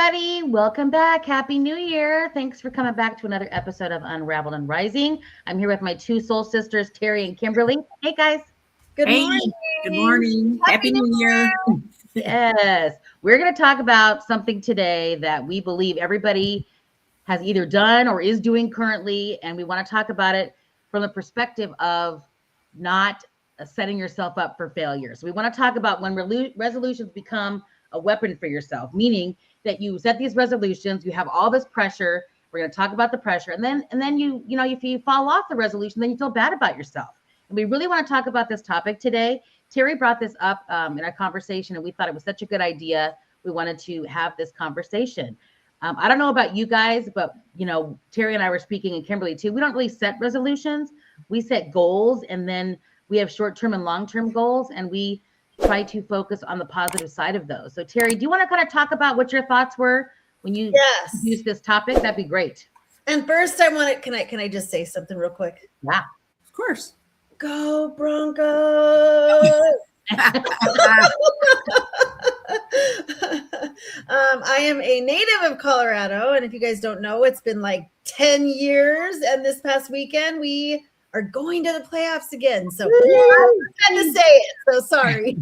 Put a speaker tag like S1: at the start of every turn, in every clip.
S1: everybody. Welcome back. Happy New Year. Thanks for coming back to another episode of Unraveled and Rising. I'm here with my two soul sisters, Terry and Kimberly. Hey, guys.
S2: Good morning.
S3: Good morning. Happy New Year.
S1: Yes. We're going to talk about something today that we believe everybody has either done or is doing currently. And we want to talk about it from the perspective of not setting yourself up for failure. So we want to talk about when resolutions become a weapon for yourself, meaning that you set these resolutions, you have all this pressure. We're going to talk about the pressure. And then you know, if you fall off the resolution, then you feel bad about yourself. And we really want to talk about this topic today. Terry brought this up in our conversation, and we thought it was such a good idea. We wanted to have this conversation. I don't know about you guys, but, you know, Terry and I were speaking, and Kimberly too. We don't really set resolutions. We set goals, and then we have short-term and long-term goals, and we try to focus on the positive side of those. So Terry, do you want to kind of talk about what your thoughts were when you use this topic? That'd be great.
S2: And first I want to, can I just say something real quick?
S1: Yeah.
S3: Of course.
S2: Go Broncos. I am a native of Colorado. And if you guys don't know, it's been like 10 years. And this past weekend, we are going to the playoffs again. So I had to say it. So sorry.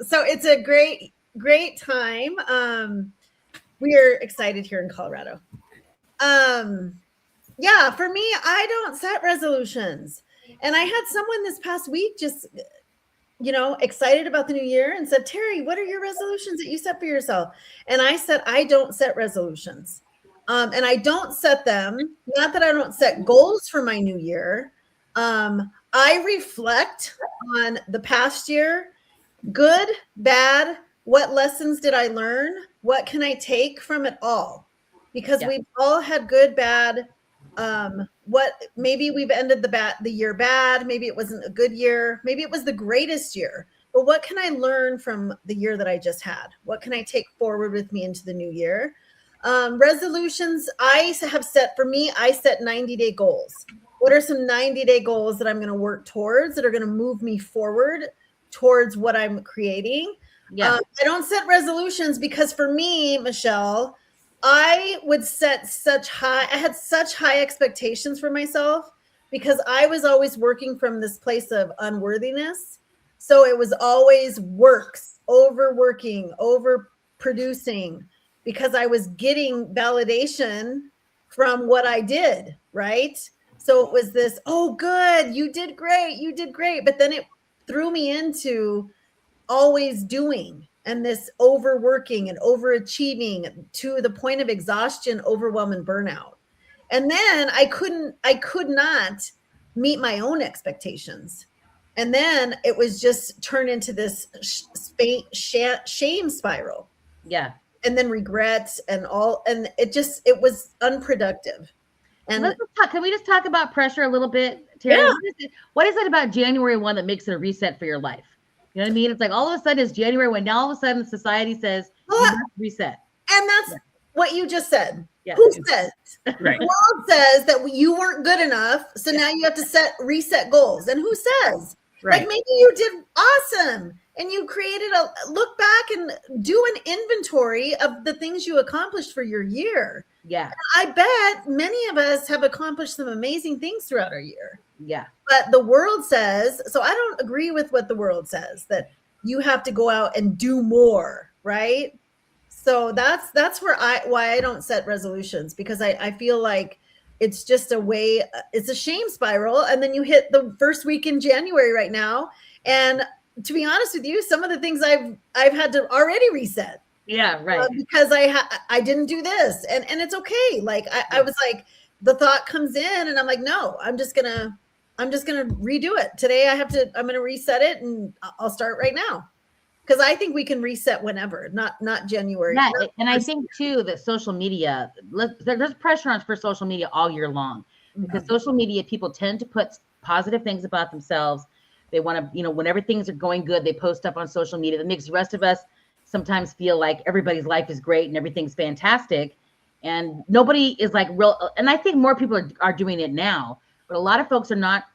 S2: So it's a great time. We are excited here in Colorado. For me, I don't set resolutions. And I had someone this past week just, excited about the new year and said, Terry, what are your resolutions that you set for yourself? And I said, I don't set resolutions. And I don't set them, not that I don't set goals for my new year. I reflect on the past year, good, bad, what lessons did I learn? What can I take from it all? Because we've all had good, bad, maybe we've ended the year bad. Maybe it wasn't a good year. Maybe it was the greatest year. But what can I learn from the year that I just had? What can I take forward with me into the new year? Resolutions I have set for me, I set 90-day goals. What are some 90-day goals that I'm going to work towards that are going to move me forward towards what I'm creating? I don't set resolutions because for me, Michelle, I would set I had such high expectations for myself because I was always working from this place of unworthiness. So it was always overworking, overproducing, because I was getting validation from what I did, right? So it was this, oh, good, you did great. But then it threw me into always doing and this overworking and overachieving to the point of exhaustion, overwhelm, and burnout. And then I could not meet my own expectations. And then it was just turned into this shame spiral.
S1: Yeah.
S2: And then regret and it was unproductive. And
S1: can we just talk about pressure a little bit, Terry? Yeah. What is it about January 1 that makes it a reset for your life? You know what I mean? It's like all of a sudden it's January 1. Now all of a sudden society says you must reset.
S2: And that's what you just said.
S1: Yeah.
S2: Who says?
S3: Right.
S2: The world says that you weren't good enough. So now you have to reset goals. And who says?
S1: Right.
S2: Like maybe you did awesome. And you created look back and do an inventory of the things you accomplished for your year.
S1: Yeah.
S2: And I bet many of us have accomplished some amazing things throughout our year.
S1: Yeah.
S2: But the world says, so I don't agree with what the world says, that you have to go out and do more, right? So that's why I don't set resolutions, because I feel like it's just it's a shame spiral. And then you hit the first week in January right now. And to be honest with you, some of the things I've had to already reset.
S1: Yeah, right.
S2: Because I didn't do this, and it's okay. Like I was like, the thought comes in, and I'm like, no, I'm just gonna redo it today. I'm gonna reset it, and I'll start right now, because I think we can reset whenever, not January.
S1: Yeah, and I think too that social media, there's pressure on for social media all year long, because social media people tend to put positive things about themselves. They want to, whenever things are going good, they post stuff on social media that makes the rest of us sometimes feel like everybody's life is great and everything's fantastic. And nobody is like real. And I think more people are doing it now, but a lot of folks are not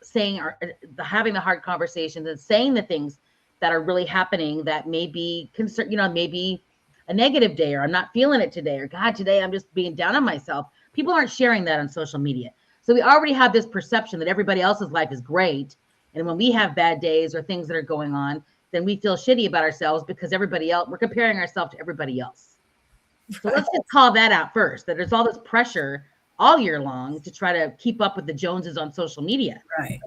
S1: saying, or having the hard conversations and saying the things that are really happening that may be concern, maybe a negative day, or I'm not feeling it today, or God, today I'm just being down on myself. People aren't sharing that on social media. So we already have this perception that everybody else's life is great. And when we have bad days or things that are going on, then we feel shitty about ourselves because everybody else, we're comparing ourselves to everybody else. So let's just call that out first, that there's all this pressure all year long to try to keep up with the Joneses on social media.
S3: Right.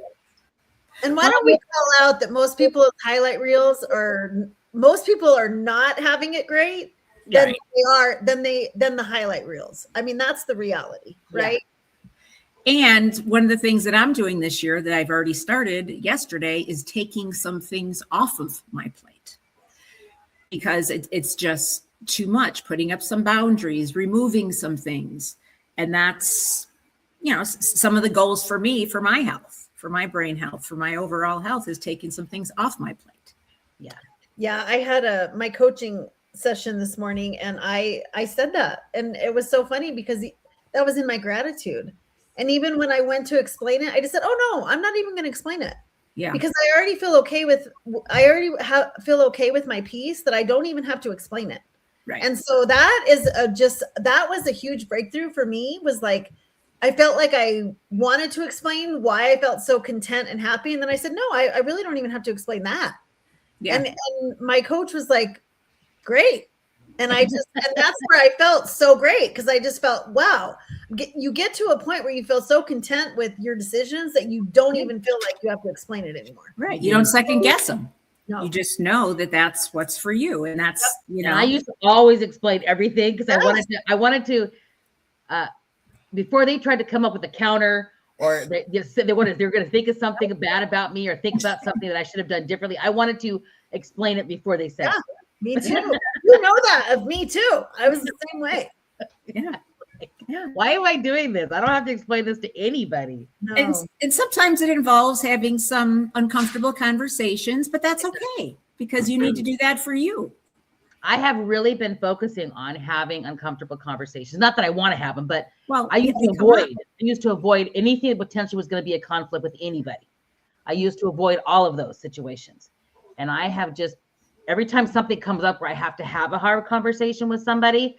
S2: And why don't we call out that most people's highlight reels, or most people are not having it great than the highlight reels. I mean, that's the reality, right?
S3: Yeah. And one of the things that I'm doing this year that I've already started yesterday is taking some things off of my plate, because it's just too much, putting up some boundaries, removing some things. And that's, some of the goals for me, for my health, for my brain health, for my overall health, is taking some things off my plate.
S2: Yeah. Yeah. I had my coaching session this morning, and I said that, and it was so funny because that was in my gratitude. And even when I went to explain it, I just said, oh no, I'm not even going to explain it.
S3: Yeah.
S2: Because I already feel okay feel okay with my piece, that I don't even have to explain it.
S3: Right.
S2: And so that is that was a huge breakthrough for me. Was like, I felt like I wanted to explain why I felt so content and happy. And then I said, no, I really don't even have to explain that. Yeah. And my coach was like, great. And and that's where I felt so great, because I just felt, wow, you get to a point where you feel so content with your decisions that you don't even feel like you have to explain it anymore.
S3: Right. You don't second guess them.
S2: No.
S3: You just know that that's what's for you. And that's,
S1: And I used to always explain everything, because I wanted to, before they tried to come up with a counter, or they were going to think of something bad about me, or think about something that I should have done differently. I wanted to explain it before they said it.
S2: Me too. You know that of me too. I was the same way.
S3: Yeah.
S1: Why am I doing this? I don't have to explain this to anybody.
S2: No.
S3: And sometimes it involves having some uncomfortable conversations, but that's okay, because you need to do that for you.
S2: I
S1: have really been focusing on having uncomfortable conversations. Not that I want to have them, but I used to avoid anything that potentially was going to be a conflict with anybody. I used to avoid all of those situations. And I have just, every time something comes up where I have to have a hard conversation with somebody,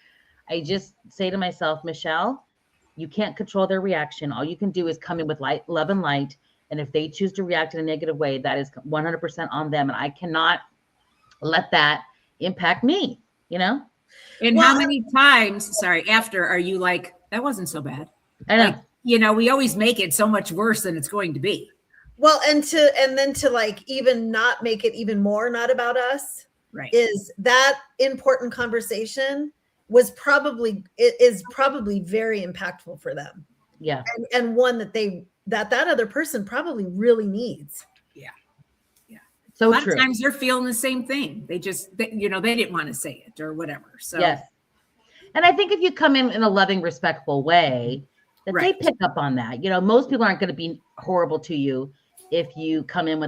S1: I just say to myself, Michelle, you can't control their reaction. All you can do is come in with light, love and light. And if they choose to react in a negative way, that is 100% on them. And I cannot let that impact me, And
S3: how many times, after are you like, that wasn't so bad?
S1: I know.
S3: We always make it so much worse than it's going to be.
S2: Well, and then to like even not make it even more not about us,
S3: right?
S2: Is that important conversation is probably very impactful for them.
S1: Yeah.
S2: And one that other person probably really needs.
S3: Yeah. Yeah.
S1: So
S3: a lot
S1: true.
S3: of times they're feeling the same thing. They just, they didn't want to say it or whatever. So
S1: yes. And I think if you come in a loving, respectful way, that they pick up on that. Most people aren't going to be horrible to you if you come in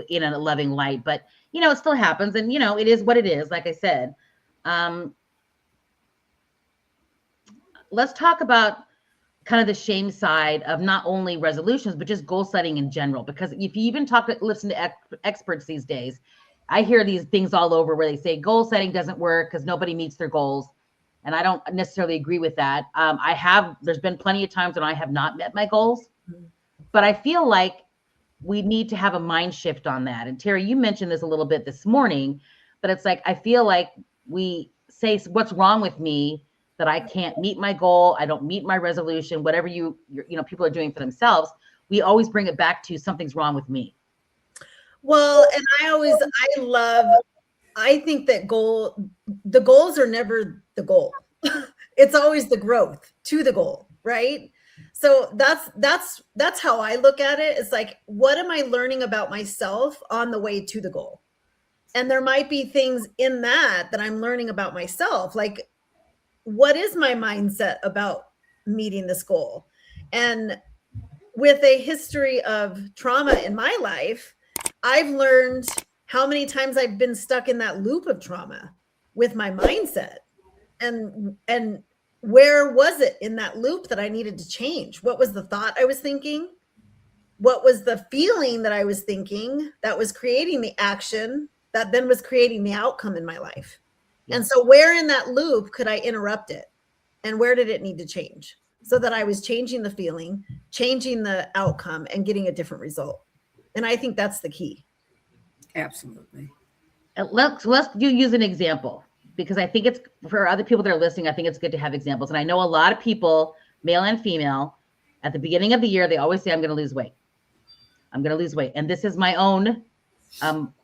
S1: in a loving light, but it still happens, and it is what it is. Like I said, let's talk about kind of the shame side of not only resolutions, but just goal setting in general. Because if you even listen to experts these days, I hear these things all over where they say goal setting doesn't work because nobody meets their goals. And I don't necessarily agree with that. There's been plenty of times when I have not met my goals, but I feel like we need to have a mind shift on that. And Terry, you mentioned this a little bit this morning, but it's like, I feel like we say, what's wrong with me that I can't meet my goal? I don't meet my resolution, whatever people are doing for themselves. We always bring it back to something's wrong with me.
S2: Well, and I think that the goals are never the goal. It's always the growth to the goal, right? So that's how I look at it. It's like, what am I learning about myself on the way to the goal? And there might be things in that I'm learning about myself. Like, what is my mindset about meeting this goal? And with a history of trauma in my life, I've learned how many times I've been stuck in that loop of trauma with my mindset, and where was it in that loop that I needed to change? What was the thought I was thinking? What was the feeling that I was thinking that was creating the action that then was creating the outcome in my life.
S1: Yeah.
S2: And so where in that loop could I interrupt it? And where did it need to change so that I was changing the feeling, changing the outcome, and getting a different result? And I think that's the key.
S3: Absolutely.
S1: Let's use an example, because I think it's, for other people that are listening, I think it's good to have examples. And I know a lot of people, male and female, at the beginning of the year, they always say, I'm going to lose weight. I'm going to lose weight. And this is my own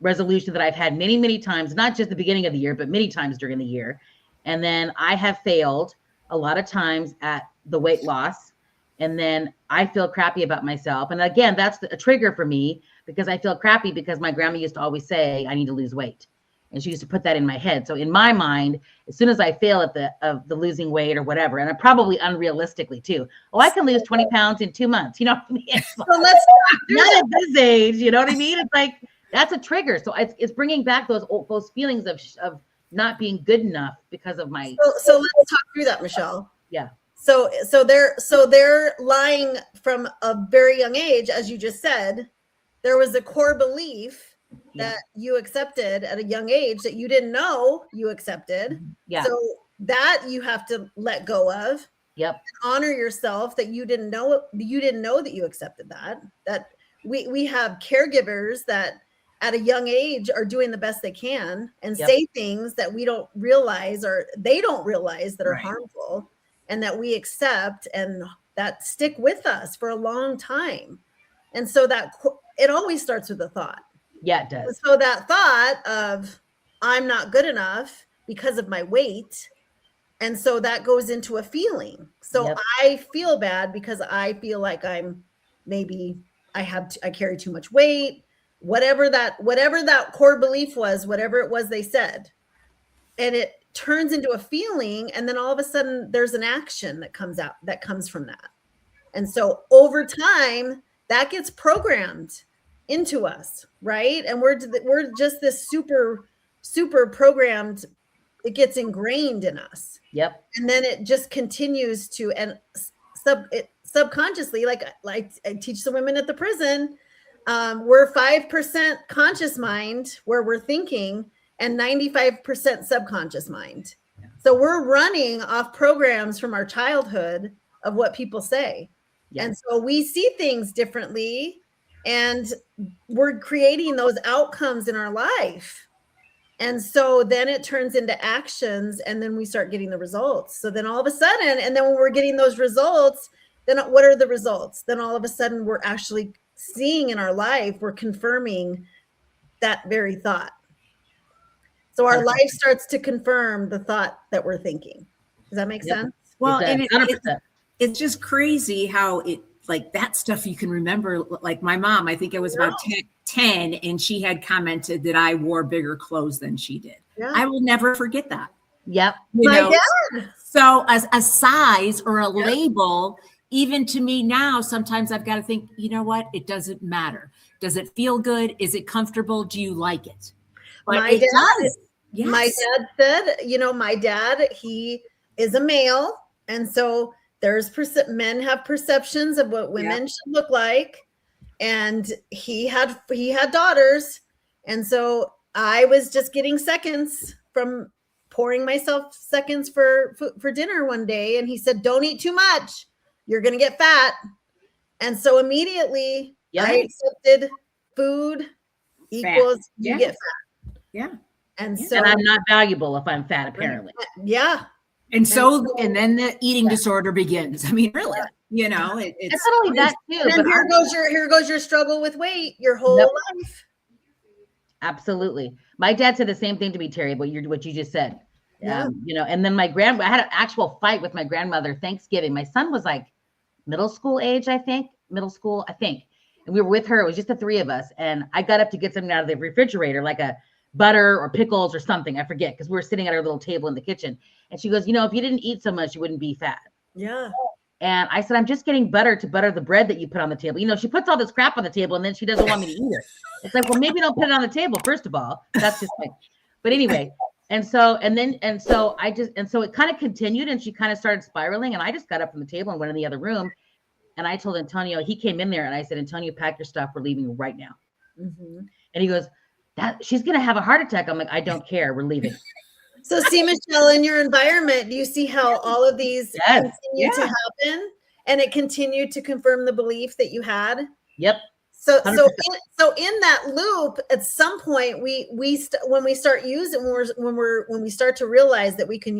S1: resolution that I've had many, many times, not just the beginning of the year, but many times during the year. And then I have failed a lot of times at the weight loss. And then I feel crappy about myself. And again, that's a trigger for me, because I feel crappy because my grandma used to always say, I need to lose weight. And she used to put that in my head. So in my mind, as soon as I fail at the losing weight or whatever, and I'm probably unrealistically too, oh, I can lose 20 pounds in 2 months. You know what I mean?
S2: So let's
S1: not at this age. You know what I mean? It's like, that's a trigger. So it's bringing back those feelings of not being good enough because of my.
S2: So let's talk through that, Michelle.
S1: Yeah.
S2: So they're lying from a very young age, as you just said. There was a core belief that you accepted at a young age that you didn't know you accepted.
S1: Yeah.
S2: So that you have to let go of.
S1: Yep.
S2: Honor yourself that you didn't know that you accepted that. That we have caregivers that at a young age are doing the best they can and say things that we don't realize, or they don't realize, that are harmful, and that we accept and that stick with us for a long time. And so that it always starts with a thought.
S1: Yeah, it does.
S2: So that thought of, I'm not good enough because of my weight. And so that goes into a feeling. So I feel bad because I feel like I carry too much weight, whatever that core belief was, whatever it was they said. And it turns into a feeling. And then all of a sudden there's an action that comes from that. And so over time, that gets programmed into us, right? And we're just this super programmed. It gets ingrained in us.
S1: Yep.
S2: And then it just continues to, and subconsciously, like I teach the women at the prison, we're 5% conscious mind where we're thinking, and 95% subconscious mind. Yeah. So we're running off programs from our childhood of what people say. Yeah. And so we see things differently, and we're creating those outcomes in our life. And so then it turns into actions, and then we start getting the results. So then all of a sudden, and then when we're getting those results, then what are the results? Then all of a sudden we're actually seeing in our life, we're confirming that very thought. So our life starts to confirm the thought that we're thinking. Does that make sense?
S3: Well, and it's just crazy how it, like, that stuff you can remember. Like my mom, I think it was about 10, and she had commented that I wore bigger clothes than she did. Yeah. I will never forget that.
S1: Yep.
S3: My dad. So as a size or a label, even to me now, sometimes I've got to think, you know what? It doesn't matter. Does it feel good? Is it comfortable? Do you like it? But
S2: my dad said, my dad, he is a male. And so men have perceptions of what women should look like. And he had daughters. And so I was just getting seconds from pouring myself seconds for dinner one day. And he said, don't eat too much. You're going to get fat. And so immediately I accepted food equals you get fat.
S3: Yeah.
S2: And
S1: I'm not valuable if I'm fat, apparently.
S2: Yeah.
S3: And then the eating disorder begins. I mean, really, it's
S1: not only that too.
S2: And here goes your struggle with weight your whole life.
S1: Absolutely. My dad said the same thing to me, Terry, what you just said.
S2: Yeah.
S1: And then I had an actual fight with my grandmother Thanksgiving. My son was like middle school age, I think. And we were with her. It was just the three of us. And I got up to get something out of the refrigerator, like a butter or pickles or something. I forget, because we were sitting at our little table in the kitchen. And she goes, if you didn't eat so much, you wouldn't be fat.
S2: Yeah.
S1: And I said, I'm just getting butter to butter the bread that you put on the table. She puts all this crap on the table, and then she doesn't want me to eat it. It's like, well, maybe don't put it on the table, first of all. That's just like, but anyway. And so it kind of continued, and she kind of started spiraling. And I just got up from the table and went in the other room. And I told Antonio, he came in there, and I said, Antonio, pack your stuff. We're leaving right now.
S2: Mm-hmm.
S1: And he goes, that she's going to have a heart attack. I'm like, I don't care. We're leaving.
S2: So see, Michelle, in your environment, do you see how all of these continue to happen, and it continued to confirm the belief that you had?
S1: Yep.
S2: So in that loop, at some point, when we start using, when we start to realize that we can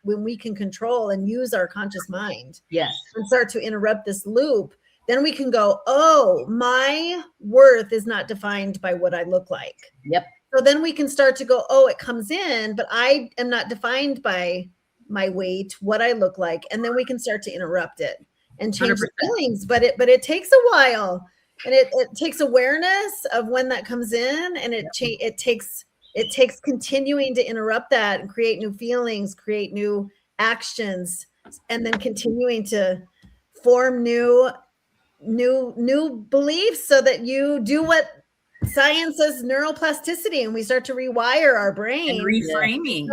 S2: when we can control and use our conscious mind,
S1: yes,
S2: and start to interrupt this loop, then we can go, oh, my worth is not defined by what I look like.
S1: Yep.
S2: So then we can start to go, oh, it comes in, but I am not defined by my weight, what I look like. And then we can start to interrupt it and change 100%. The feelings. But it takes a while, and it takes awareness of when that comes in, and it takes continuing to interrupt that and create new feelings, create new actions, and then continuing to form new beliefs so that you do what science says, neuroplasticity, and we start to rewire our brain
S3: and reframing,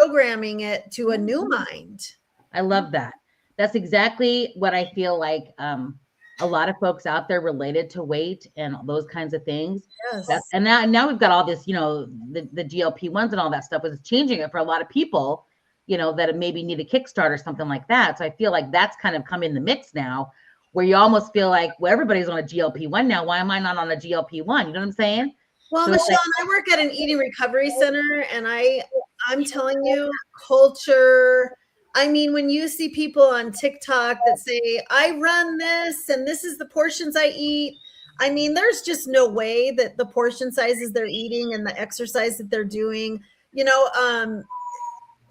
S2: reprogramming it to a new mind.
S1: I love that. That's exactly what I feel like a lot of folks out there related to weight and those kinds of things.
S2: Yes.
S1: And now we've got all this, the GLP-1s and all that stuff is changing it for a lot of people, that maybe need a kickstart or something like that. So I feel like that's kind of come in the mix now, where you almost feel like, well, everybody's on a GLP-1 now. Why am I not on a GLP-1? You know what I'm saying?
S2: Well, so Michelle, I work at an eating recovery center, and I'm telling you, culture. I mean, when you see people on TikTok that say, I run this and this is the portions I eat. I mean, there's just no way that the portion sizes they're eating and the exercise that they're doing,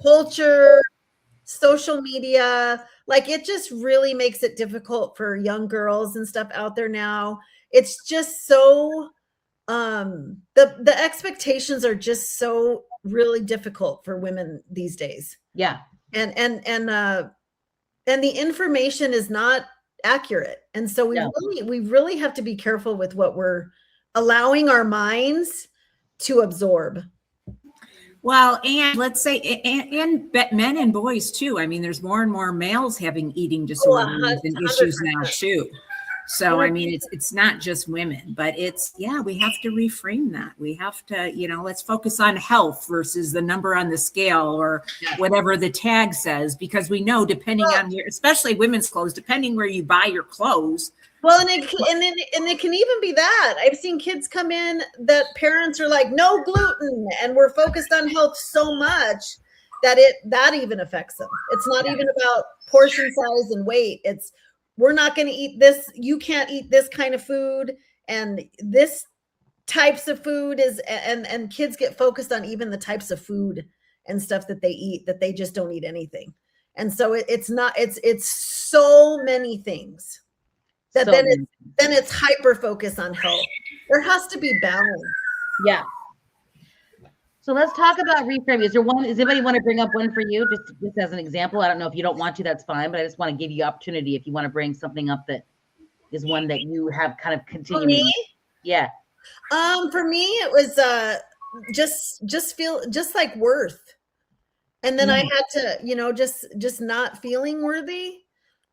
S2: culture, social media, like it just really makes it difficult for young girls and stuff out there now. It's just so, the expectations are just so really difficult for women these days.
S1: Yeah.
S2: And the information is not accurate. And so we really have to be careful with what we're allowing our minds to absorb.
S3: Well, and let's say, and men and boys too. I mean, there's more and more males having eating disorders and issues now too. So, I mean, it's not just women, but we have to reframe that. We have to, let's focus on health versus the number on the scale or whatever the tag says, because we know depending on especially women's clothes, depending where you buy your clothes.
S2: Well, and it can even be that. I've seen kids come in that parents are like, no gluten, and we're focused on health so much that even affects them. It's not even about portion size and weight. It's, we're not going to eat this. You can't eat this kind of food, and this types of food is, and kids get focused on even the types of food and stuff that they eat, that they just don't eat anything. And so it's so many things that then it's hyper focus on health. There has to be balance.
S1: Yeah. So let's talk about reframing. Does anybody want to bring up one for you, just as an example? I don't know if you don't want to, that's fine, but I just want to give you opportunity if you want to bring something up that is one that you have kind of continued.
S2: For me?
S1: Yeah.
S2: For me, it was just feel just like worth. And then I had to, just not feeling worthy.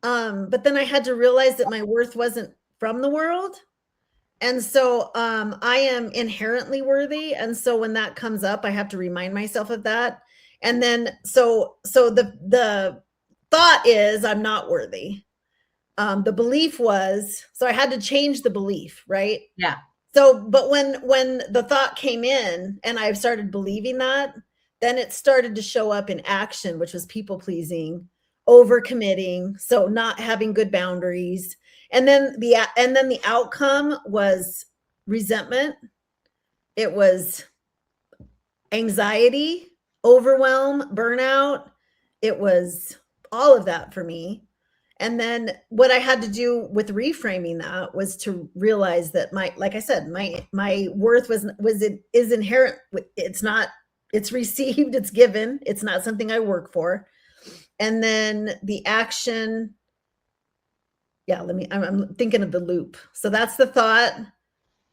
S2: But then I had to realize that my worth wasn't from the world. And so I am inherently worthy. And so when that comes up, I have to remind myself of that. And then, so the thought is I'm not worthy. The belief was, so I had to change the belief, right?
S1: Yeah.
S2: So, but when the thought came in and I started believing that, then it started to show up in action, which was people pleasing, overcommitting, so not having good boundaries. And then the outcome was resentment. It was anxiety, overwhelm, burnout. It was all of that for me. And then what I had to do with reframing that was to realize that like I said, my worth is inherent. It's received, it's given. It's not something I work for. And then the action, I'm thinking of the loop. So that's the thought.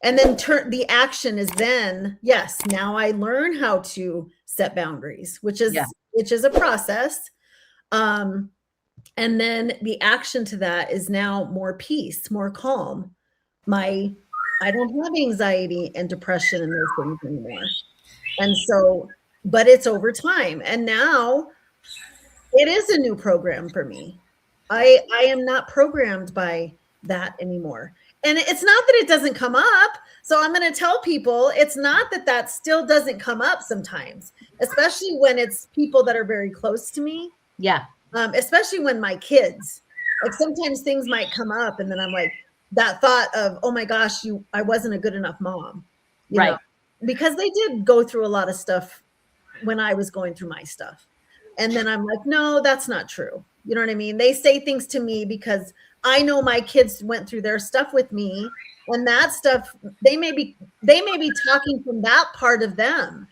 S2: And then the action is then, yes, now I learn how to set boundaries, which is a process. And then the action to that is now more peace, more calm. My I don't have anxiety and depression and those things anymore. And so, but it's over time. And now it is a new program for me. I am not programmed by that anymore. And it's not that it doesn't come up. So I'm going to tell people it's not that that still doesn't come up sometimes, especially when it's people that are very close to me.
S1: Yeah.
S2: Especially when my kids, like sometimes things might come up and then I'm like, that thought of, oh my gosh, I wasn't a good enough mom,
S1: Right.
S2: know, because they did go through a lot of stuff when I was going through my stuff. And then I'm like, no, that's not true. You know what I mean? They say things to me because I know my kids went through their stuff with me, and that stuff, they may be talking from that part of them.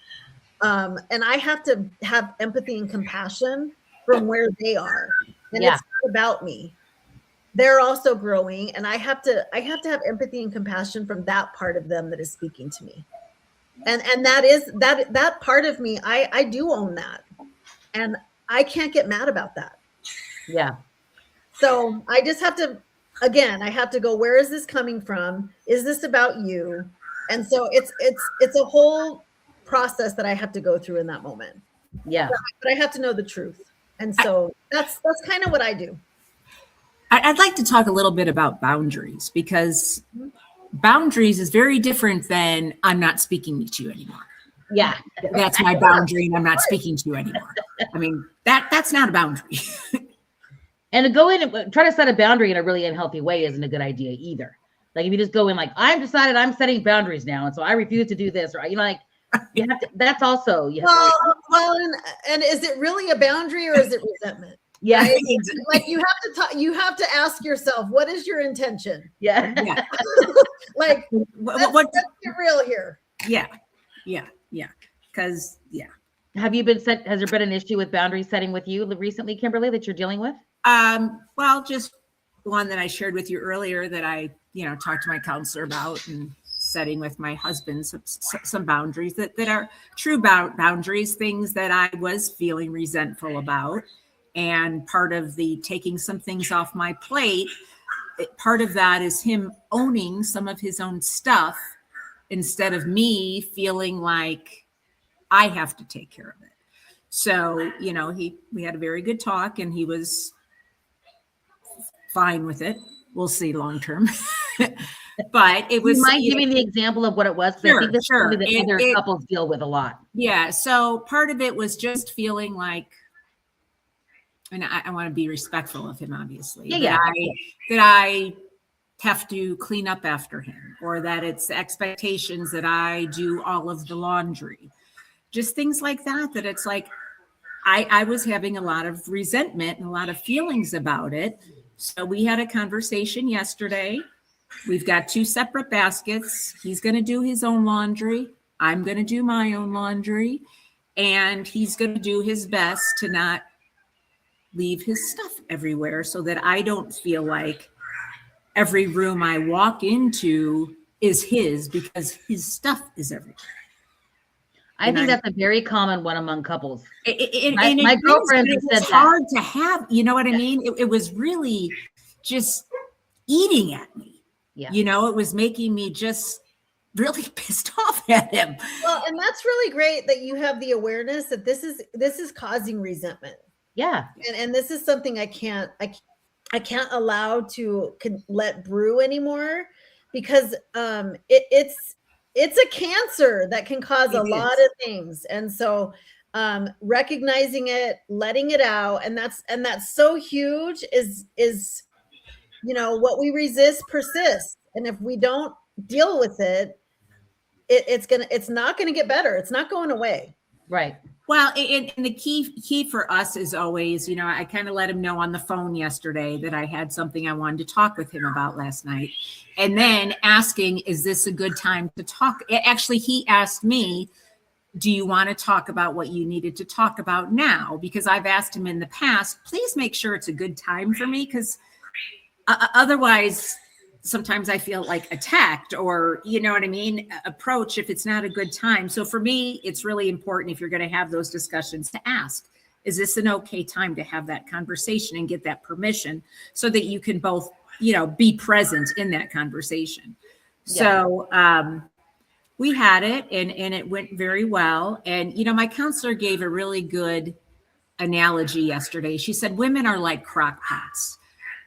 S2: And I have to have empathy and compassion from where they are. And
S1: Yeah.
S2: it's not about me. They're also growing, and I have to have empathy and compassion from that part of them that is speaking to me. And that is that part of me, I do own that. And I can't get mad about that.
S1: Yeah.
S2: So I just have to, again, I have to go, where is this coming from? Is this about you? And so it's a whole process that I have to go through in that moment.
S1: Yeah.
S2: But I have to know the truth. And so that's kind of what I do.
S3: I'd like to talk a little bit about boundaries, because boundaries is very different than I'm not speaking to you anymore.
S1: Yeah.
S3: That's my boundary, and I'm not speaking to you anymore. I mean, that's not a boundary.
S1: And to go in and try to set a boundary in a really unhealthy way isn't a good idea either. Like if you just go in like, I've decided I'm setting boundaries now, and so I refuse to do this, or like you have to. That's also
S2: and is it really a boundary or is it resentment?
S1: Yeah.
S2: Right? Like you have to ask yourself, what is your intention?
S1: Yeah.
S2: Like let's get real here.
S3: Yeah. Because
S1: Have you been set? Has there been an issue with boundary setting with you recently, Kimberly, that you're dealing with?
S3: Well, just one that I shared with you earlier that I, talked to my counselor about, and setting with my husband some boundaries that are true boundaries, things that I was feeling resentful about. And part of the taking some things off my plate, part of that is him owning some of his own stuff instead of me feeling like I have to take care of it. So, we had a very good talk, and he was fine with it. We'll see long term. But it was.
S1: You mind giving the example of what it was? Because I think this is something that other couples deal with a lot.
S3: Yeah. So part of it was just feeling like, and I want to be respectful of him, obviously.
S1: Yeah.
S3: That I have to clean up after him, or that it's expectations that I do all of the laundry. Just things like that it's like, I was having a lot of resentment and a lot of feelings about it. So we had a conversation yesterday. We've got 2 separate baskets. He's going to do his own laundry. I'm going to do my own laundry. And he's going to do his best to not leave his stuff everywhere, so that I don't feel like every room I walk into is his, because his stuff is everywhere.
S1: I think that's a very common one among couples.
S3: My
S1: girlfriend said that.
S3: It's hard to have, you know what I mean? It was really just eating at me.
S1: Yeah.
S3: It was making me just really pissed off at him.
S2: Well, and that's really great that you have the awareness that this is causing resentment.
S1: Yeah.
S2: And this is something I can't allow to let brew anymore, because it's a cancer that can cause a lot of things. And so recognizing it, letting it out, and that's so huge is what we resist persists. And if we don't deal with it, it's not gonna get better. It's not going away.
S1: Right.
S3: Well, and the key for us is always, I kind of let him know on the phone yesterday that I had something I wanted to talk with him about last night. And then asking, is this a good time to talk? Actually, he asked me, do you want to talk about what you needed to talk about now? Because I've asked him in the past, please make sure it's a good time for me, because otherwise sometimes I feel like attacked, or, you know what I mean, approach if it's not a good time. So for me, it's really important, if you're going to have those discussions, to ask, is this an okay time to have that conversation and get that permission, so that you can both, be present in that conversation. So we had it and it went very well. And, my counselor gave a really good analogy yesterday. She said, women are like crock pots.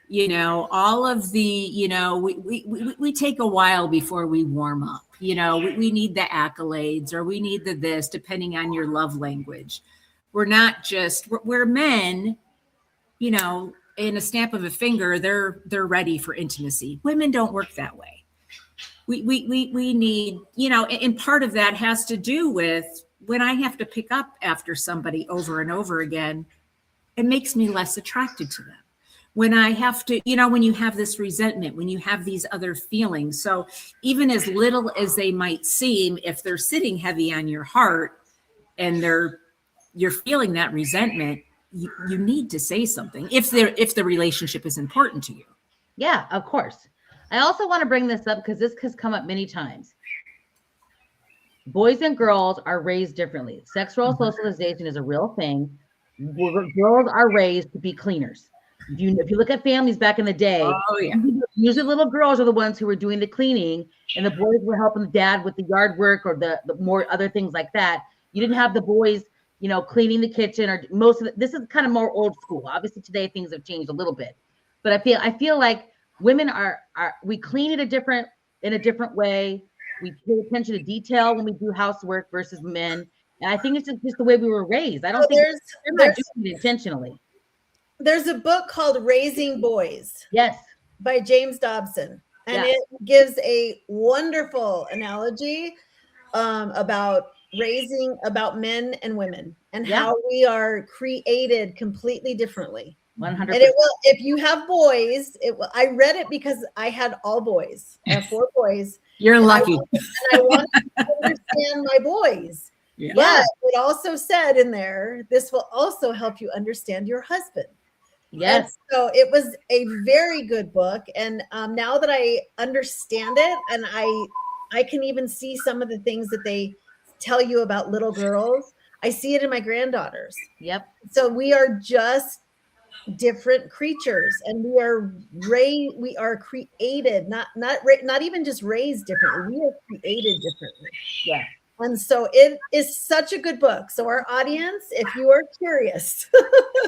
S3: All of the, we take a while before we warm up. We need the accolades or we need the this, depending on your love language. We're not just, we're men, in a snap of a finger, they're ready for intimacy. Women don't work that way. We need, and part of that has to do with when I have to pick up after somebody over and over again, it makes me less attracted to them. When I have to, when you have this resentment, when you have these other feelings. So even as little as they might seem, if they're sitting heavy on your heart and you're feeling that resentment, you need to say something if the relationship is important to you.
S1: Yeah, of course. I also want to bring this up because this has come up many times. Boys and girls are raised differently. Sexual socialization is a real thing. Girls are raised to be cleaners. If you look at families back in the day, usually little girls are the ones who were doing the cleaning, and the boys were helping the dad with the yard work or the more other things like that. You didn't have the boys, cleaning the kitchen or most of it. This is kind of more old school. Obviously, today things have changed a little bit, but I feel like women we clean in a different way. We pay attention to detail when we do housework versus men, and I think it's just the way we were raised. I don't think they're not doing it intentionally.
S2: There's a book called Raising Boys.
S1: Yes.
S2: By James Dobson. And it gives a wonderful analogy about men and women and how we are created completely differently.
S1: 100%.
S2: And it will, if you have boys, I read it because I had all boys. I have 4 boys.
S3: You're lucky.
S2: I want to understand my boys. Yeah. But it also said in there, this will also help you understand your husband.
S1: Yes.
S2: And so it was a very good book. And now that I understand it, and I can even see some of the things that they tell you about little girls, I see it in my granddaughters.
S1: Yep.
S2: So we are just different creatures, and we are created, not even just raised differently. We are created differently.
S1: Yeah.
S2: And so it is such a good book. So our audience, if you are curious,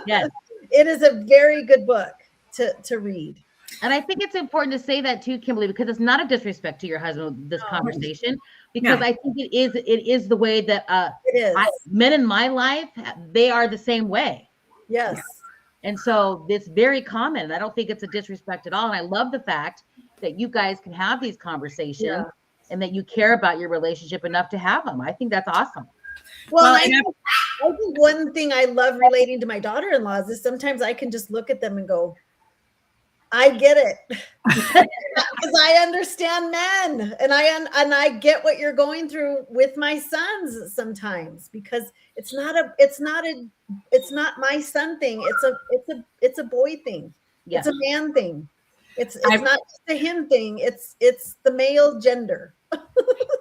S1: yes,
S2: it is a very good book to read.
S1: And I think it's important to say that too, Kimberly, because it's not a disrespect to your husband, this conversation, because I think it is the way that men in my life, they are the same way.
S2: Yes.
S1: And so it's very common. I don't think it's a disrespect at all. And I love the fact that you guys can have these conversations and that you care about your relationship enough to have them. I think that's awesome.
S2: Well, I think one thing I love relating to my daughter-in-laws is sometimes I can just look at them and go, I get it, because I understand men, and I get what you're going through with my sons sometimes, because it's not my son thing. It's a boy thing. Yeah. It's a man thing. It's not just a him thing. It's the male gender.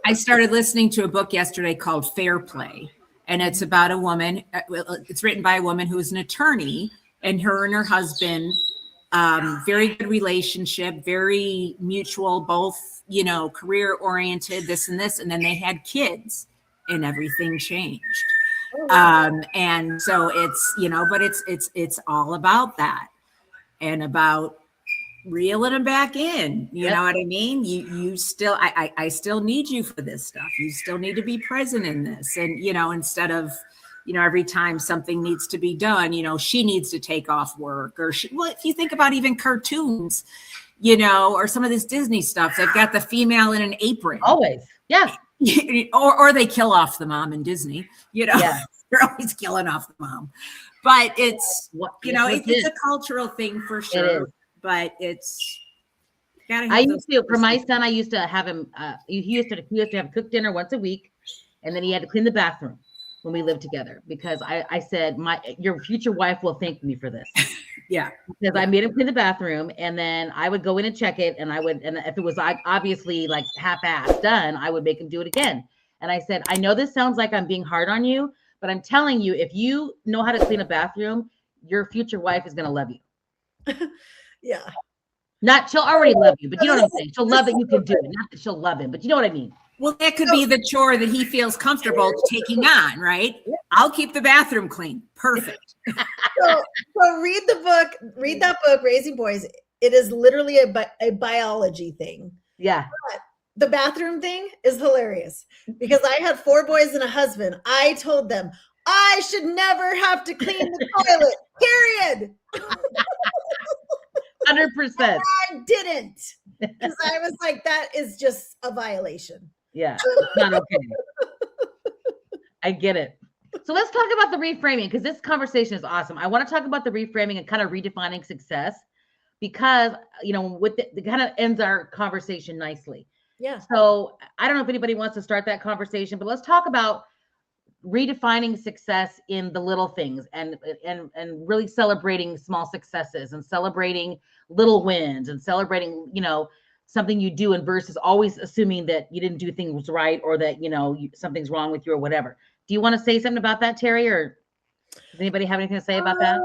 S3: I started listening to a book yesterday called Fair Play, and it's about a woman. It's written by a woman who is an attorney, and her husband. Very good relationship, very mutual, both, career oriented, this and this. And then they had kids and everything changed. And so it's, but it's all about that and about reeling them back in. You know what I mean? You still, I still need you for this stuff. You still need to be present in this. And, instead of, every time something needs to be done, she needs to take off work, or if you think about even cartoons, or some of this Disney stuff, they've got the female in an apron.
S1: Always. Yeah.
S3: or they kill off the mom in Disney, they're always killing off the mom, but it's, it's a cultural thing for sure, but it's,
S1: for my son, I used to have him, he used to have cooked dinner once a week, and then he had to clean the bathroom when we lived together, because I said, your future wife will thank me for this.
S3: Yeah.
S1: Because I made him clean the bathroom, and then I would go in and check it. And and if it was obviously like half-assed done, I would make him do it again. And I said, I know this sounds like I'm being hard on you, but I'm telling you, if you know how to clean a bathroom, your future wife is going to love you.
S2: Yeah.
S1: Not she'll already love you, but you know what I'm saying. She'll love that you can do it. Not that she'll love him, but you know what I mean.
S3: Well, that could be the chore that he feels comfortable taking on, right? I'll keep the bathroom clean. Perfect.
S2: So read that book, Raising Boys. It is literally a biology thing.
S1: Yeah.
S2: But the bathroom thing is hilarious because I had 4 boys and a husband. I told them I should never have to clean the toilet, period.
S1: 100%.
S2: I didn't, because I was like, that is just a violation.
S1: Yeah, it's not okay. I get it. So let's talk about the reframing, because this conversation is awesome. I want to talk about the reframing and kind of redefining success, because with it kind of ends our conversation nicely.
S2: Yeah.
S1: So I don't know if anybody wants to start that conversation, but let's talk about redefining success in the little things, and really celebrating small successes and celebrating little wins and celebrating something you do, and versus always assuming that you didn't do things right, or that something's wrong with you or whatever. Do you want to say something about that, Terry, or does anybody have anything to say about that?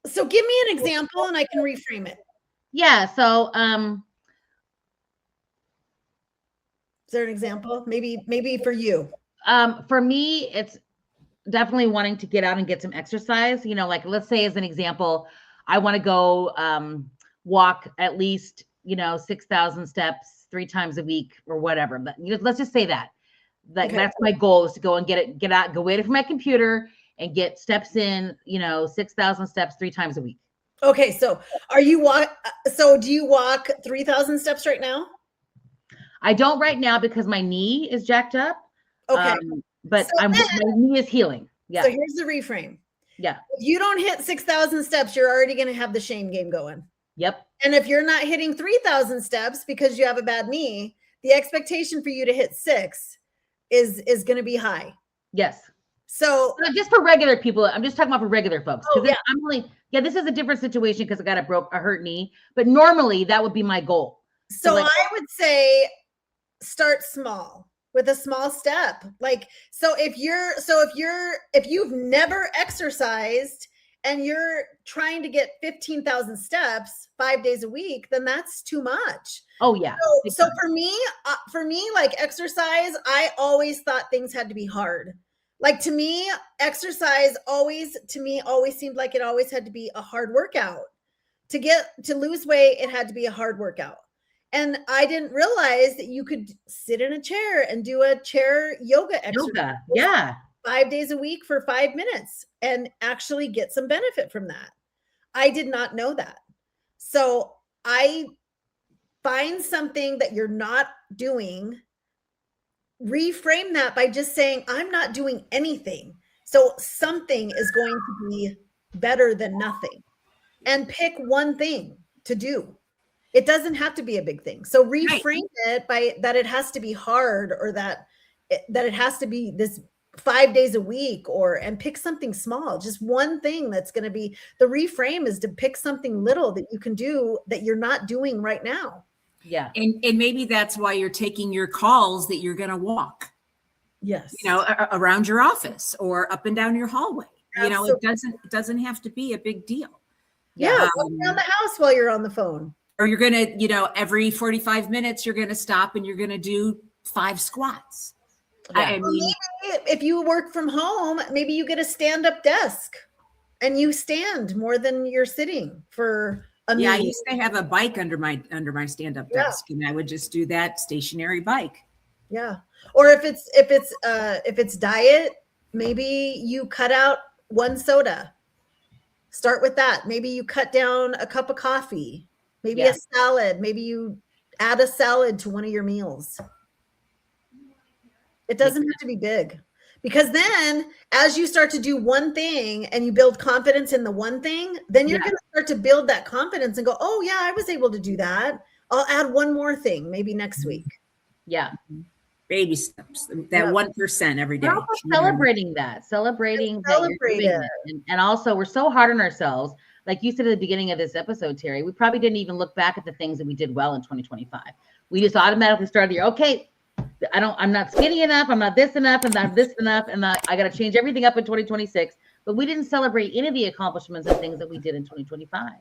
S2: So give me an example and I can reframe it.
S1: Yeah. So
S2: is there an example? Maybe for you.
S1: For me, it's definitely wanting to get out and get some exercise. Like, let's say as an example, I want to go walk at least 6,000 steps 3 times a week or whatever. But let's just say that okay. That's my goal, is to go and get out, go away from my computer and get steps in, 6,000 steps 3 times a week.
S2: Okay. So do you walk 3,000 steps right now?
S1: I don't right now because my knee is jacked up.
S2: Okay.
S1: But my knee is healing. Yeah.
S2: So here's the reframe.
S1: Yeah.
S2: If you don't hit 6,000 steps, you're already going to have the shame game going.
S1: Yep.
S2: And if you're not hitting 3,000 steps because you have a bad knee, the expectation for you to hit 6 is going to be high.
S1: Yes.
S2: So
S1: just for regular people, I'm just talking about for regular folks. This is a different situation because I got a hurt knee, but normally that would be my goal.
S2: So I would say start small with a small step. If you've never exercised and you're trying to get 15,000 steps 5 days a week, then that's too much.
S1: Oh yeah.
S2: So for me, like exercise, I always thought things had to be hard. Like to me, exercise always seemed like it always had to be a hard workout. To lose weight, it had to be a hard workout. And I didn't realize that you could sit in a chair and do a chair yoga exercise.
S1: Yeah.
S2: 5 days a week for 5 minutes and actually get some benefit from that. I did not know that. So I find something that you're not doing, reframe that by just saying, I'm not doing anything. So something is going to be better than nothing, and pick one thing to do. It doesn't have to be a big thing. So reframe it by that it has to be hard, or that it has to be this 5 days a week, and pick something small, just one thing that's going to be the reframe, is to pick something little that you can do that you're not doing right now.
S1: Yeah.
S3: And maybe that's why you're taking your calls that you're going to walk.
S2: Yes.
S3: Around your office or up and down your hallway.
S2: Absolutely.
S3: It doesn't have to be a big deal.
S2: Yeah. Walk around the house while you're on the phone.
S3: Or you're going to, every 45 minutes, you're going to stop and you're going to do 5 squats.
S1: Yeah.
S3: I mean,
S2: maybe if you work from home, maybe you get a stand-up desk and you stand more than you're sitting for a meeting.
S3: I used to have a bike under my stand-up desk, and I would just do that stationary bike.
S2: Yeah. Or if it's diet, maybe you cut out 1 soda. Start with that. Maybe you cut down a cup of coffee, maybe a salad. Maybe you add a salad to one of your meals. It doesn't have to be big, because then as you start to do one thing and you build confidence in the one thing, then you're going to start to build that confidence and go, oh yeah, I was able to do that. I'll add one more thing maybe next week.
S1: Yeah.
S3: Baby steps, that 1% every day.
S1: Celebrating that you're doing it. And also, we're so hard on ourselves. Like you said at the beginning of this episode, Terry, we probably didn't even look back at the things that we did well in 2025. We just automatically started the year. Okay, I'm not skinny enough. I'm not this enough. I'm not this enough. And I got to change everything up in 2026. But we didn't celebrate any of the accomplishments and things that we did in 2025.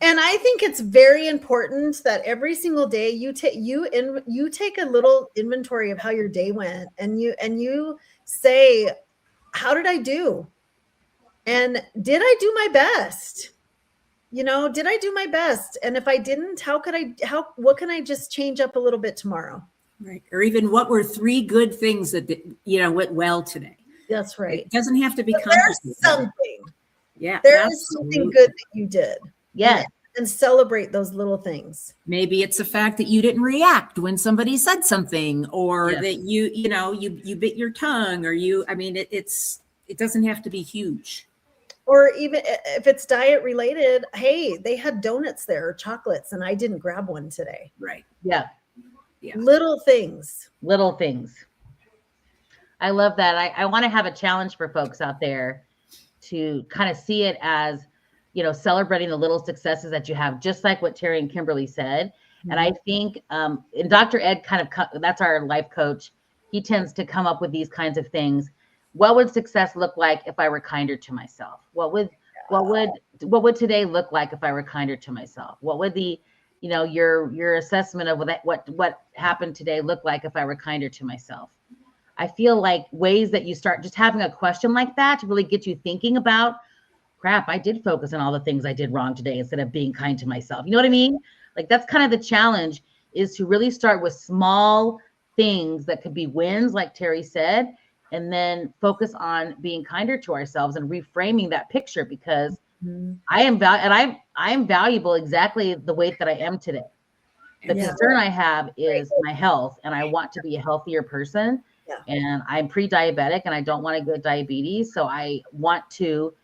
S2: And I think it's very important that every single day you take a little inventory of how your day went, and you say, how did I do? And did I do my best? Did I do my best? And if I didn't, what can I just change up a little bit tomorrow?
S3: Right. Or even what were 3 good things that, went well today?
S2: That's right.
S3: It doesn't have to be
S2: complicated. There's something.
S3: Yeah.
S2: There is something good that you did.
S1: Yeah.
S2: And celebrate those little things.
S3: Maybe it's the fact that you didn't react when somebody said something, or that you bit your tongue, or it doesn't have to be huge.
S2: Or even if it's diet related, hey, they had donuts there or chocolates and I didn't grab one today.
S3: Right.
S1: Yeah.
S2: Little things.
S1: Little things. I love that. I want to have a challenge for folks out there to kind of see it as, celebrating the little successes that you have, just like what Terry and Kimberly said. Mm-hmm. And I think, and Dr. Ed that's our life coach. He tends to come up with these kinds of things. What would success look like if I were kinder to myself? What would today look like if I were kinder to myself? What would the, your assessment of what happened today look like if I were kinder to myself? I feel like ways that you start just having a question like that to really get you thinking about, crap, I did focus on all the things I did wrong today instead of being kind to myself. You know what I mean? Like, that's kind of the challenge, is to really start with small things that could be wins, like Terry said, and then focus on being kinder to ourselves and reframing that picture, because I am valuable exactly the weight that I am today. The concern I have is my health, and I want to be a healthier person. Yeah. And I'm pre-diabetic and I don't want to get diabetes. So I want to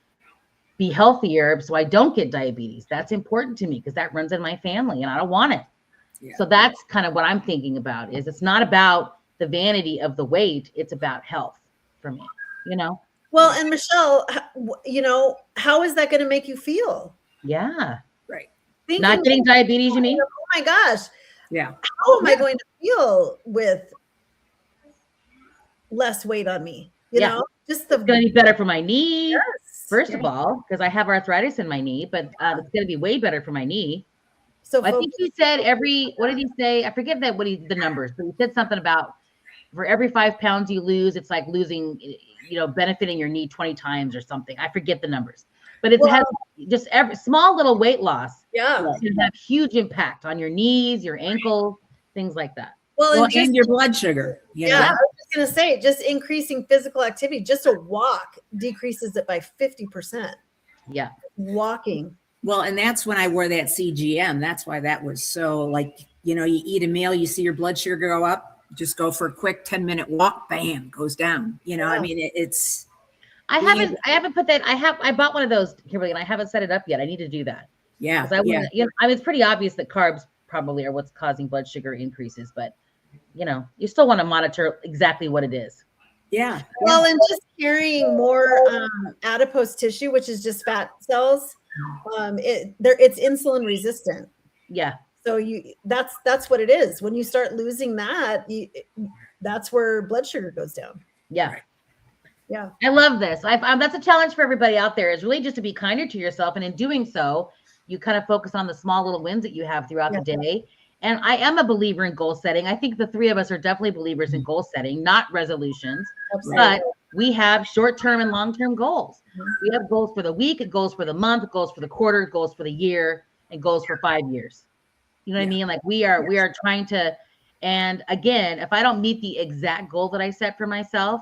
S1: be healthier so I don't get diabetes. That's important to me because that runs in my family and I don't want it. Yeah. So that's kind of what I'm thinking about, is it's not about the vanity of the weight. It's about health for me,
S2: Well, and Michelle, how is that going to make you feel?
S1: Yeah.
S3: Right.
S1: Not getting diabetes, you mean?
S2: Oh my gosh.
S3: Yeah.
S2: How am I going to feel with less weight on me? It's
S1: going to be better for my knee.
S2: Yes.
S1: First of all, because I have arthritis in my knee, but it's going to be way better for my knee. So I think he said what did he say? I forget the numbers, but he said something about for every 5 pounds you lose, it's like losing, benefiting your knee 20 times or something. I forget the numbers, but it has just every small little weight loss.
S2: Yeah.
S1: Can have huge impact on your knees, your ankles, things like that.
S3: Well, and your blood sugar.
S2: I was just going to say, just increasing physical activity, just a walk decreases it by 50%.
S1: Yeah.
S2: Walking.
S3: Well, and that's when I wore that CGM. That's why that was so, like, you eat a meal, you see your blood sugar go up, just go for a quick 10-minute walk, bam, goes down. I mean, it's.
S1: I haven't put that. I bought one of those, Kimberly, and I haven't set it up yet. I need to do that.
S3: Yeah.
S1: It's pretty obvious that carbs probably are what's causing blood sugar increases, but you still want to monitor exactly what it is.
S3: Yeah.
S2: Well, and just carrying more adipose tissue, which is just fat cells, it's insulin resistant.
S1: Yeah.
S2: So that's what it is. When you start losing that, that's where blood sugar goes down.
S1: Yeah.
S3: Right.
S2: Yeah.
S1: I love this. That's a challenge for everybody out there, is really just to be kinder to yourself. And in doing so, you kind of focus on the small little wins that you have throughout the day. And I am a believer in goal setting. I think the 3 of us are definitely believers in goal setting, not resolutions. Absolutely. But we have short-term and long-term goals. Mm-hmm. We have goals for the week, goals for the month, goals for the quarter, goals for the year, and goals for 5 years. You know what I mean? Like we are trying to, and again, if I don't meet the exact goal that I set for myself,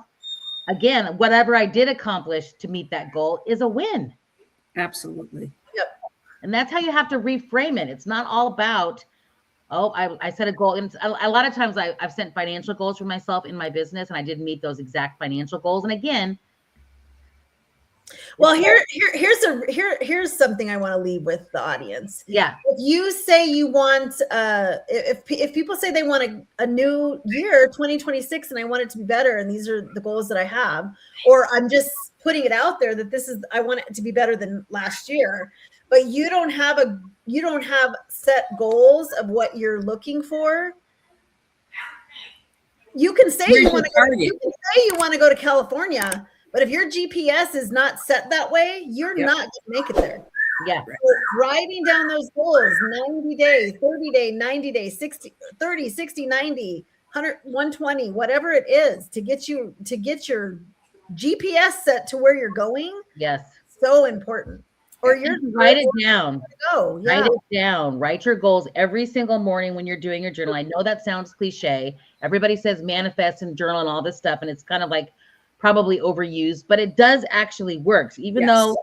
S1: again, whatever I did accomplish to meet that goal is a win.
S3: Absolutely.
S2: Yep.
S1: And that's how you have to reframe it. It's not all about, I set a goal. And a lot of times I've set financial goals for myself in my business, and I didn't meet those exact financial goals. And again,
S2: well, here's something I want to leave with the audience.
S1: Yeah.
S2: If you say you want, if people say they want a new year, 2026, and I want it to be better, and these are the goals that I have, or I'm just putting it out there that I want it to be better than last year, but you don't have set goals of what you're looking for. You can say you want to go to California, but if your GPS is not set that way, you're not going to make it there.
S1: Yeah.
S2: So writing down those goals, 90 days, 30 days, 90 days, 60, 30, 60, 90, 100, 120, whatever it is to get your GPS set to where you're going.
S1: Yes.
S2: So important. Or you're
S1: write it down.
S2: Go. Yeah.
S1: Write it down. Write your goals every single morning when you're doing your journal. I know that sounds cliche. Everybody says manifest and journal and all this stuff, and it's kind of like probably overused, but it does actually work. Even though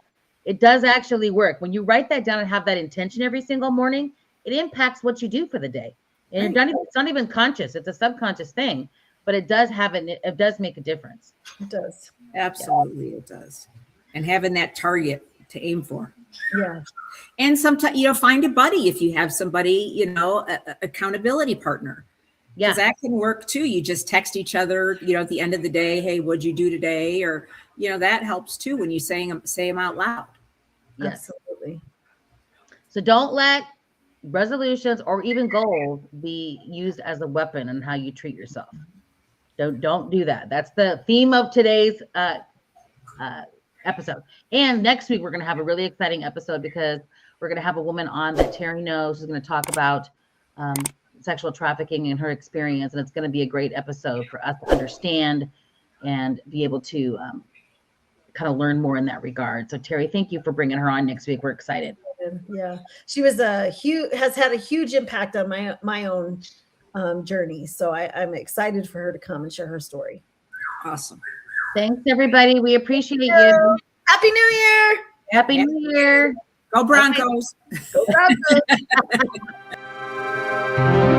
S1: it does actually work. When you write that down and have that intention every single morning, it impacts what you do for the day. And it's not even conscious. It's a subconscious thing, but it does it does make a difference.
S2: It does.
S3: Absolutely, it does. And having that target to aim for.
S2: Yeah.
S3: And sometimes, find a buddy if you have somebody, accountability partner.
S1: Yeah.
S3: Because that can work too. You just text each other, at the end of the day, hey, what'd you do today? Or, that helps too when you say them out loud.
S1: Yes.
S2: Absolutely.
S1: So don't let resolutions or even goals be used as a weapon in how you treat yourself. Don't do that. That's the theme of today's episode. And next week, we're going to have a really exciting episode because we're going to have a woman on that Terry knows who's going to talk about sexual trafficking and her experience. And it's going to be a great episode for us to understand and be able to kind of learn more in that regard. So Terry, thank you for bringing her on next week. We're excited.
S2: Yeah. She was has had a huge impact on my own journey. So I'm excited for her to come and share her story.
S3: Awesome.
S1: Thanks, everybody. We appreciate you.
S2: Happy New Year.
S1: Happy New Year.
S3: Go Broncos.
S2: Go Broncos.